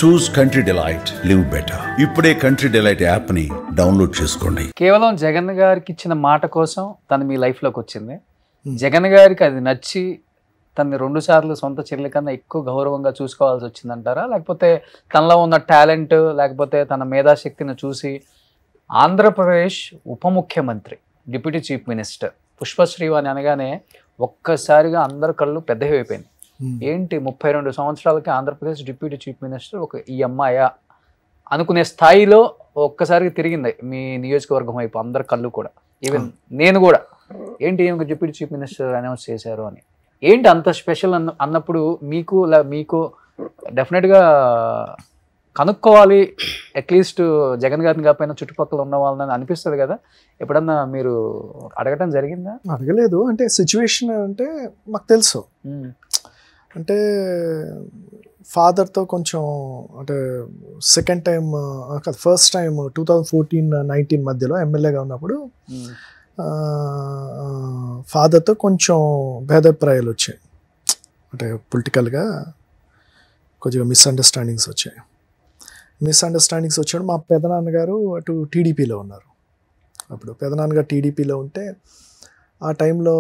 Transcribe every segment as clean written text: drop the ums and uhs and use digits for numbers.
చూస్ country delight, live better. ఇప్పుడే country delight app ని download చేసుకోండి. కేవలం జగన్ గారికి ఇచ్చిన మాట కోసం తను మీ లైఫ్ లోకి వచ్చింది. జగన్ గారికి అది నచ్చి తనని 2 సార్లు సొంత చెల్లి కన్నా ఎక్కువ గౌరవంగా చూసుకోవాల్సి వచ్చిందంటారా, లేకపోతే తనలో ఉన్న టాలెంట్ లేకపోతే తన మేధాశక్తిని చూసి ఆంధ్రప్రదేశ్ ఉప ముఖ్యమంత్రి డిప్యూటీ చీఫ్ మినిస్టర్ పుష్పశ్రీ అని అనగానే ఒక్కసారిగా అందరి కళ్ళు పెద్దవి అయిపోయింది. ఏంటి 32 సంవత్సరాలకి ఆంధ్రప్రదేశ్ డిప్యూటీ చీఫ్ మినిస్టర్ ఒక ఈ అమ్మాయా అనుకునే స్థాయిలో ఒక్కసారిగా తిరిగింది మీ నియోజకవర్గం వైపు అందరి కళ్ళు కూడా. ఈవెన్ నేను కూడా ఏంటి ఏమి డిప్యూటీ చీఫ్ మినిస్టర్ అనౌన్స్ చేశారు అని, ఏంటి అంత స్పెషల్ అన్నప్పుడు మీకు డెఫినెట్గా కనుక్కోవాలి, అట్లీస్ట్ జగన్ గారిని కాకపోయినా చుట్టుపక్కల ఉన్న వాళ్ళని అనిపిస్తుంది కదా. ఎప్పుడన్నా మీరు అడగటం జరిగిందా? అడగలేదు. అంటే సిచ్యువేషన్ అంటే మాకు తెలుసు. అంటే ఫాదర్తో కొంచెం అంటే సెకండ్ టైం ఫస్ట్ టైం 2014-19 మధ్యలో ఎమ్మెల్యేగా ఉన్నప్పుడు ఫాదర్తో కొంచెం భేదాభిప్రాయాలు వచ్చాయి. అంటే పొలిటికల్గా కొద్దిగా మిస్అండర్స్టాండింగ్స్ వచ్చాయి. మిస్అండర్స్టాండింగ్స్ వచ్చాడు. మా పెదనాన్నగారు అటు టీడీపీలో ఉన్నారు. అప్పుడు పెదనాన్నగారు టీడీపీలో ఉంటే ఆ టైంలో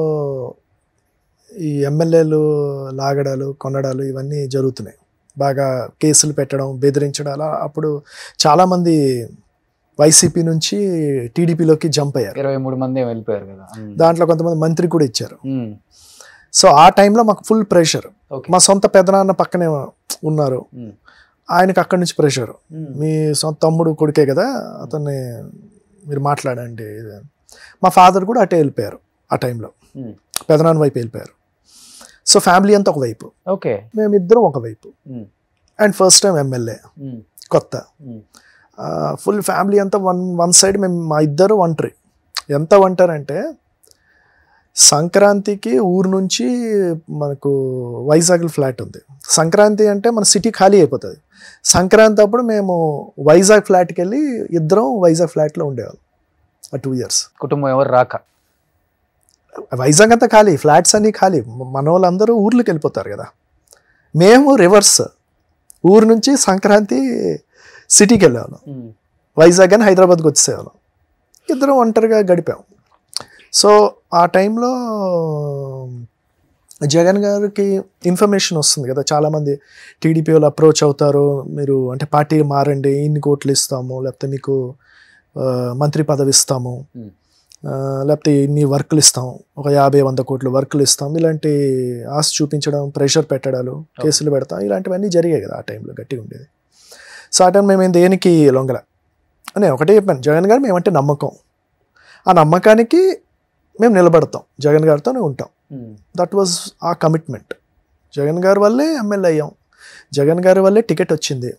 ఈ ఎమ్మెల్యేలు లాగడాలు కొనడాలు ఇవన్నీ జరుగుతున్నాయి. బాగా కేసులు పెట్టడం, బెదిరించడం. అలా అప్పుడు చాలామంది వైసీపీ నుంచి టీడీపీలోకి జంప్ అయ్యారు. 23 మంది వెళ్ళిపోయారు కదా. దాంట్లో కొంతమంది మంత్రి కూడా ఇచ్చారు. సో ఆ టైంలో మాకు ఫుల్ ప్రెషర్. మా సొంత పెదనాన్న పక్కనే ఉన్నారు, ఆయనకు అక్కడి నుంచి ప్రెషర్. మీ సొంత తమ్ముడు కొడుకే కదా, అతన్ని మీరు మాట్లాడండి. మా ఫాదర్ కూడా అటే వెళ్ళిపోయారు. ఆ టైంలో పెదనాన్న వైపు వెళ్ళిపోయారు. సో ఫ్యామిలీ అంతా ఒకవైపు, ఓకే, మేమిద్దరం ఒకవైపు. అండ్ ఫస్ట్ టైం ఎమ్మెల్యే కొత్త, ఫుల్ ఫ్యామిలీ అంతా వన్ సైడ్. మేము మా ఇద్దరు ఒంటరి. ఎంత ఒంటరి అంటే సంక్రాంతికి ఊరు నుంచి మనకు వైజాగ్లో ఫ్లాట్ ఉంది. సంక్రాంతి అంటే మన సిటీ ఖాళీ అయిపోతుంది. సంక్రాంతి అప్పుడు మేము వైజాగ్ ఫ్లాట్కి వెళ్ళి ఇద్దరం వైజాగ్ ఫ్లాట్లో ఉండేవాళ్ళం. 2 years కుటుంబం ఎవరు రాక. వైజాగ్ అంతా ఖాళీ, ఫ్లాట్స్ అన్నీ ఖాళీ. మన వాళ్ళందరూ ఊర్లోకి వెళ్ళిపోతారు కదా. మేము రివర్స్, ఊరు నుంచి సంక్రాంతి సిటీకి వెళ్ళేవాళ్ళం, వైజాగ్ అని హైదరాబాద్కి వచ్చేసేవాళ్ళం. ఇద్దరం ఒంటరిగా గడిపాం. సో ఆ టైంలో జగన్ గారికి ఇన్ఫర్మేషన్ వస్తుంది కదా, చాలామంది టీడీపీ వాళ్ళు అప్రోచ్ అవుతారు, మీరు అంటే పార్టీ మారండి, ఇన్ని కోట్లు ఇస్తాము, లేకపోతే మీకు మంత్రి పదవి ఇస్తాము, లేకపోతే ఇన్ని వర్కులు ఇస్తాం, ఒక 50-100 కోట్లు వర్కులు ఇస్తాం, ఇలాంటి ఆశ చూపించడం, ప్రెషర్ పెట్టడాలు, కేసులు పెడతాం, ఇలాంటివన్నీ జరిగాయి కదా. ఆ టైంలో గట్టిగా ఉండేది. సో ఆ టైం మేము దేనికి లొంగల అని ఒకటే చెప్పాను, జగన్ గారు మేమంటే నమ్మకం, ఆ నమ్మకానికి మేము నిలబడతాం, జగన్ గారితోనే ఉంటాం. దట్ వాజ్ ఆ కమిట్మెంట్. జగన్ గారి వల్లే ఎమ్మెల్యే అయ్యాం, జగన్ గారి వల్లే టికెట్ వచ్చింది,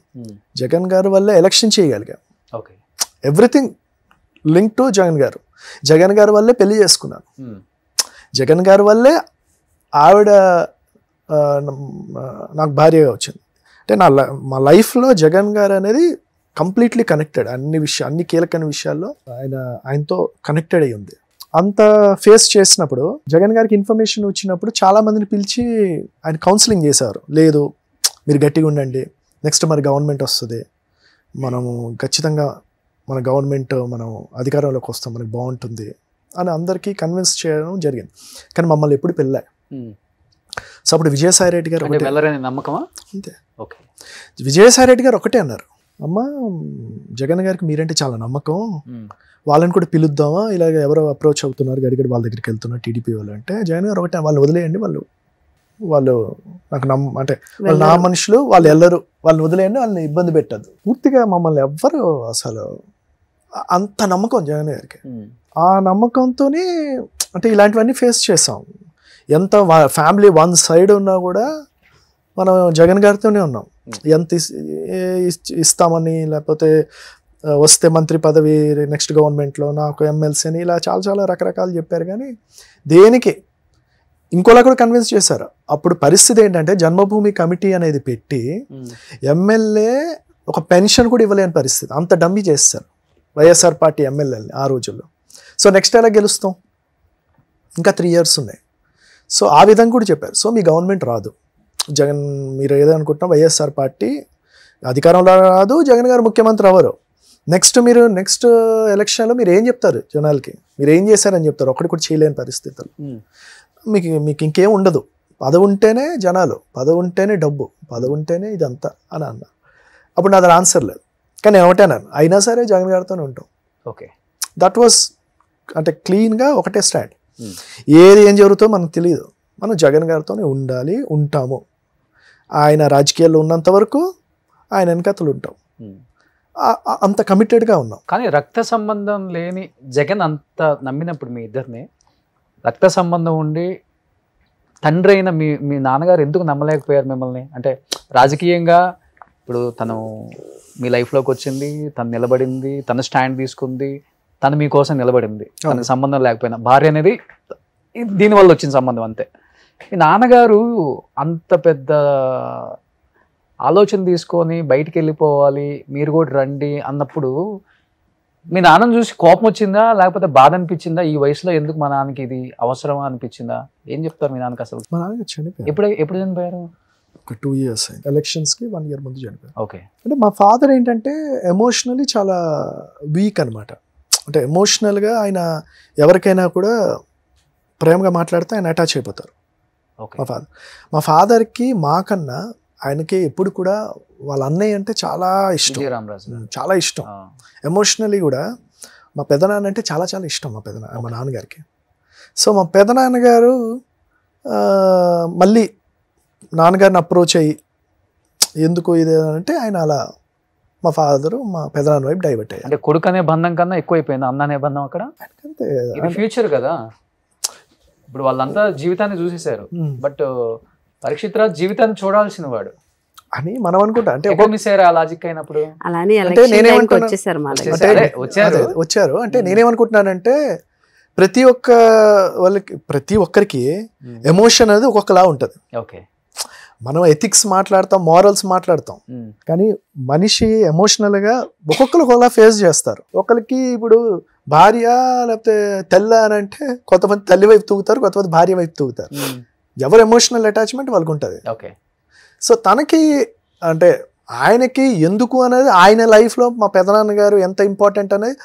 జగన్ గారి వల్లే ఎలక్షన్ చేయగలిగాం. ఎవ్రీథింగ్ లింక్ టు జగన్ గారు. జగన్ గారి వల్లే పెళ్లి చేసుకున్నాను, జగన్ గారి వల్లే ఆవిడ నాకు భార్యగా వచ్చింది. అంటే మా లైఫ్లో జగన్ గారు అనేది కంప్లీట్లీ కనెక్టెడ్. అన్ని కీలకమైన విషయాల్లో ఆయనతో కనెక్టెడ్ అయి ఉంది. అంత ఫేస్ చేసినప్పుడు జగన్ గారికి ఇన్ఫర్మేషన్ వచ్చినప్పుడు చాలా మందిని పిలిచి ఆయన కౌన్సిలింగ్ చేశారు. లేదు మీరు గట్టిగా ఉండండి, నెక్స్ట్ మరి గవర్నమెంట్ వస్తుంది, మనము ఖచ్చితంగా మన గవర్నమెంట్ మనం అధికారంలోకి వస్తాం, మనకి బాగుంటుంది అని అందరికీ కన్విన్స్ చేయడం జరిగింది. కానీ మమ్మల్ని ఎప్పుడు పెళ్ళా. సో అప్పుడు విజయసాయి రెడ్డి గారు నమ్మకమా అంతే. ఓకే, విజయసాయి రెడ్డి గారు ఒకటే అన్నారు, అమ్మ జగన్ గారికి మీరంటే చాలా నమ్మకం, వాళ్ళని కూడా పిలుద్దామా, ఇలాగ ఎవరో అప్రోచ్ అవుతున్నారు గడిగడి వాళ్ళ దగ్గరికి వెళ్తున్నారు టీడీపీ వాళ్ళు అంటే, జగన్ గారు ఒకటే, వాళ్ళని వదిలేయండి, వాళ్ళు నాకు అంటే వాళ్ళు నా మనుషులు, వాళ్ళు వెళ్ళరు, వాళ్ళని వదిలేయండి, వాళ్ళని ఇబ్బంది పెట్టద్దు. పూర్తిగా మమ్మల్ని ఎవ్వరు అసలు అంత నమ్మకం జగన్ గారికి. ఆ నమ్మకంతోనే అంటే ఇలాంటివన్నీ ఫేస్ చేసాం. ఎంత ఫ్యామిలీ వన్ సైడ్ ఉన్నా కూడా మనం జగన్ గారితోనే ఉన్నాం. ఎంత ఇస్తామని, లేకపోతే వస్తే మంత్రి పదవి నెక్స్ట్ గవర్నమెంట్లో నాకు ఎమ్మెల్సీ అని ఇలా చాలా రకరకాలు చెప్పారు. కానీ దేనికి ఇంకోలా కూడా కన్విన్స్ చేశారు. అప్పుడు పరిస్థితి ఏంటంటే జన్మభూమి కమిటీ అనేది పెట్టి ఎమ్మెల్యే ఒక పెన్షన్ కూడా ఇవ్వలేని పరిస్థితి. అంత డమ్మీ చేస్తారు వైఎస్ఆర్ పార్టీ ఎమ్మెల్యేని ఆ రోజుల్లో. సో నెక్స్ట్ ఎలా గెలుస్తాం, ఇంకా 3 years ఉన్నాయి. సో ఆ విధంగా కూడా చెప్పారు. సో మీ గవర్నమెంట్ రాదు, జగన్ మీరు ఏదనుకుంటున్నా వైఎస్ఆర్ పార్టీ అధికారంలో రాదు, జగన్ గారు ముఖ్యమంత్రి అవ్వరు. నెక్స్ట్ ఎలక్షన్లో మీరు ఏం చెప్తారు జనాలకి? మీరు ఏం చేశారని చెప్తారు? ఒకటి కూడా చేయలేని పరిస్థితులు. మీకు ఇంకేం ఉండదు. పదవి ఉంటేనే జనాలు, పదవి ఉంటేనే డబ్బు, పదవి ఉంటేనే ఇదంతా అని అన్న. అప్పుడు నాది ఆన్సర్ లేదు. కానీ నేను ఒకటే అన్నాను, అయినా సరే జగన్ గారితోనే ఉంటాం. ఓకే, దట్ వాస్ అంటే క్లీన్గా ఒకటే స్టాండ్. ఏం జరుగుతుందో మనకు తెలియదు, మనం జగన్ గారితోనే ఉండాలి, ఉంటాము. ఆయన రాజకీయాల్లో ఉన్నంత వరకు ఆయన వెనకతలు ఉంటాం. అంత కమిటెడ్గా ఉన్నాం. కానీ రక్త సంబంధం లేని జగన్ అంత నమ్మినప్పుడు మీ ఇద్దరిని, రక్త సంబంధం ఉండి తండ్రి అయిన మీ నాన్నగారు ఎందుకు నమ్మలేకపోయారు మిమ్మల్ని? అంటే రాజకీయంగా ఇప్పుడు తను మీ లైఫ్లోకి వచ్చింది, తను నిలబడింది, తను స్టాండ్ తీసుకుంది, తను మీకోసం నిలబడింది, తనకు సంబంధం లేకపోయినా. భార్య అనేది దీనివల్ల వచ్చిన సంబంధం అంతే. మీ నాన్నగారు అంత పెద్ద ఆలోచన తీసుకొని బయటికి వెళ్ళిపోవాలి, మీరు కూడా రండి అన్నప్పుడు మీ నాన్నను చూసి కోపం వచ్చిందా, లేకపోతే బాధ అనిపించిందా? ఈ వయసులో ఎందుకు మా నాన్నకి ఇది అవసరమా అనిపించిందా? ఏం చెప్తారు మీ నాన్నకి అసలు? మా నాన్న చనిపోయారు. ఎప్పుడు చనిపోయారు? ఒక 2 years అయింది. ఎలక్షన్స్కి 1 year ముందు చనిపోయారు. ఓకే. అంటే మా ఫాదర్ ఏంటంటే ఎమోషనలీ చాలా వీక్ అనమాట. అంటే ఎమోషనల్గా ఆయన ఎవరికైనా కూడా ప్రేమగా మాట్లాడితే ఆయన అటాచ్ అయిపోతారు. మా ఫాదర్కి మాకన్నా ఆయనకి ఎప్పుడు కూడా వాళ్ళ అన్నయ్య అంటే చాలా ఇష్టం, చాలా ఇష్టం. ఎమోషనలీ కూడా మా పెదనాన్న అంటే చాలా చాలా ఇష్టం మా నాన్నగారికి. సో మా పెదనాన్నగారు మళ్ళీ నాన్నగారిని అప్రోచ్ అయ్యి ఎందుకు ఇది అంటే ఆయన అలా మా ఫాదరు మా పెదనాన్న వైపు డైవర్ట్ అయ్యారు. అంటే కొడుకు అనే బంధం కన్నా ఎక్కువైపోయింది అన్న అనే బంధం అక్కడ. ఇది ఫ్యూచర్ కదా, ఇప్పుడు వాళ్ళంతా జీవితాన్ని చూసేశారు, బట్ పరీక్షిత్ రాజ్ జీవితాన్ని చూడాల్సిన వాడు అని మనం అనుకుంటా. అంటే లాజిక్ అయినప్పుడు వచ్చారు అంటే నేనేమనుకుంటున్నానంటే ప్రతి ఒక్కరికి ఎమోషన్ అనేది ఒక్కొక్కలా ఉంటుంది. ఓకే, మనం ఎథిక్స్ మాట్లాడతాం, మారల్స్ మాట్లాడతాం, కానీ మనిషి ఎమోషనల్గా ఒక్కొక్కరు ఒకలా ఫేస్ చేస్తారు. ఒకరికి ఇప్పుడు భార్య లేకపోతే తెల్ల అని అంటే కొంతమంది తల్లి వైపు తూగుతారు, కొంతమంది భార్య వైపు తూగుతారు. ఎవరు ఎమోషనల్ అటాచ్మెంట్ వాళ్ళకు ఉంటుంది. ఓకే, సో తనకి అంటే ఆయనకి ఎందుకు అనేది ఆయన లైఫ్లో మా పెదనాన్నగారు ఎంత ఇంపార్టెంట్ అనేది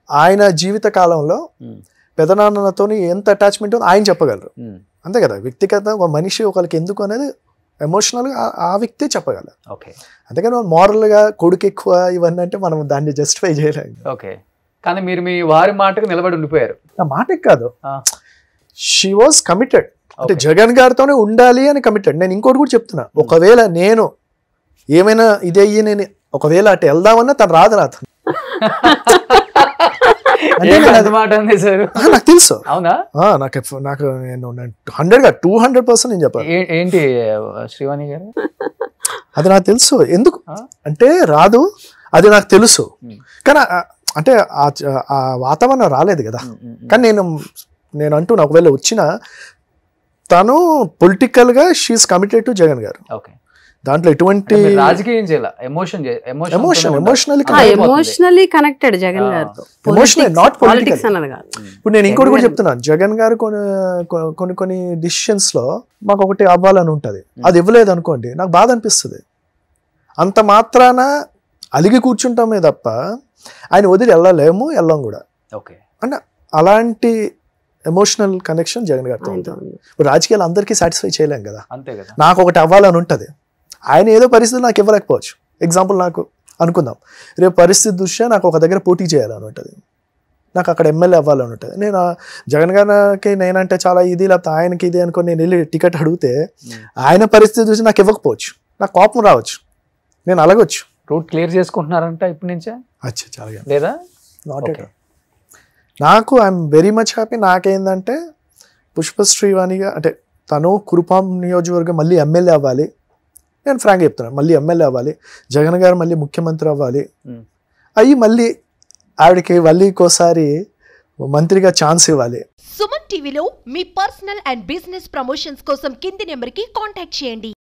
ఆయన జీవిత కాలంలో పెదనాన్నతో ఎంత అటాచ్మెంట్ ఆయన చెప్పగలరు. అంతే కదా, వ్యక్తిగత ఒక మనిషి ఒకరికి ఎందుకు అనేది ఎమోషనల్గా ఆ వ్యక్తే చెప్పగలరు. ఓకే, అందుకని మారల్గా కొడుకు ఎక్కువ ఇవన్నీ అంటే మనం దాన్ని జస్టిఫై చేయలేము. ఓకే, కానీ మీరు మీ వారి మాటకు నిలబడి ఉండిపోయారు. నా మాటకి కాదు, షీ వాజ్ కమిటెడ్. అంటే జగన్ గారితోనే ఉండాలి అని కమిటెడ్. నేను ఇంకోటి కూడా చెప్తున్నా, ఒకవేళ నేను ఏమైనా ఇదే నేను ఒకవేళ అటు వెళ్దామన్నా తను రాదు నాతో. నాకు తెలుసు. అవునా? నాకు నేను 100% నేను చెప్పాను. ఏంటి శ్రీవాణి గారు, అది నాకు తెలుసు. ఎందుకు అంటే రాదు, అది నాకు తెలుసు. కానీ అంటే ఆ వాతావరణం రాలేదు కదా. కానీ నేను అంటున్నా, ఒకవేళ వచ్చినా తను పొలిటికల్గా షీఈస్ కమిటెడ్ టు జగన్ గారు. దాంట్లో ఎటువంటి రాజకీయం ఎమోషనల్లీ కనెక్టెడ్ జగన్ గారితో, నాట్ పొలిటిక్స్ అన్నది కాదు. ఇప్పుడు నేను ఇంకోటి కూడా చెప్తున్నాను, జగన్ గారు కొన్ని డిసిషన్స్ లో మాకు ఒకటి అవ్వాలని ఉంటుంది, అది ఇవ్వలేదు అనుకోండి నాకు బాధ అనిపిస్తుంది. అంత మాత్రాన అలిగి కూర్చుంటామే తప్ప ఆయన వదిలి వెళ్ళం కూడా. అంటే అలాంటి ఎమోషనల్ కనెక్షన్ జగన్ గారితో ఉంటుంది. ఇప్పుడు రాజకీయాలు అందరికీ సాటిస్ఫై చేయలేం కదా. నాకు ఒకటి అవ్వాలని ఉంటుంది, ఆయన ఏదో పరిస్థితి నాకు ఇవ్వలేకపోవచ్చు. ఎగ్జాంపుల్ నాకు అనుకుందాం, రేపు పరిస్థితి దృష్ట్యా నాకు ఒక దగ్గర పోటీ చేయాలని ఉంటుంది, నాకు అక్కడ ఎమ్మెల్యే అవ్వాలని ఉంటుంది. నేను జగన్ గారికి నేనంటే చాలా ఇది, లేకపోతే ఆయనకి ఇది అనుకుని నేను వెళ్ళి టికెట్ అడిగితే ఆయన పరిస్థితి చూసి నాకు ఇవ్వకపోవచ్చు, నాకు కోపం రావచ్చు, నేను అలగొచ్చు. రూట్ క్లియర్ చేసుకుంటున్నారంట ఇప్పటి నుంచే? చాలా లేదా? నాకు ఐఎమ్ వెరీ మచ్ హ్యాపీ. నాకేందంటే పుష్పశ్రీవాణిగా అంటే తను కురుపాం నియోజకవర్గం మళ్ళీ ఎమ్మెల్యే అవ్వాలి, నేను ఫ్రాంక్గా చెప్తున్నాను, మళ్ళీ ఎమ్మెల్యే అవ్వాలి, జగన్ గారు మళ్ళీ ముఖ్యమంత్రి అవ్వాలి, అయ్యి మళ్ళీ ఆవిడకి మళ్ళీ ఇంకోసారి మంత్రిగా ఛాన్స్ ఇవ్వాలి. సుమన్ టీవీలో మీ పర్సనల్ అండ్ బిజినెస్ ప్రమోషన్స్ కోసం కింది నెంబర్కి కాంటాక్ట్ చేయండి.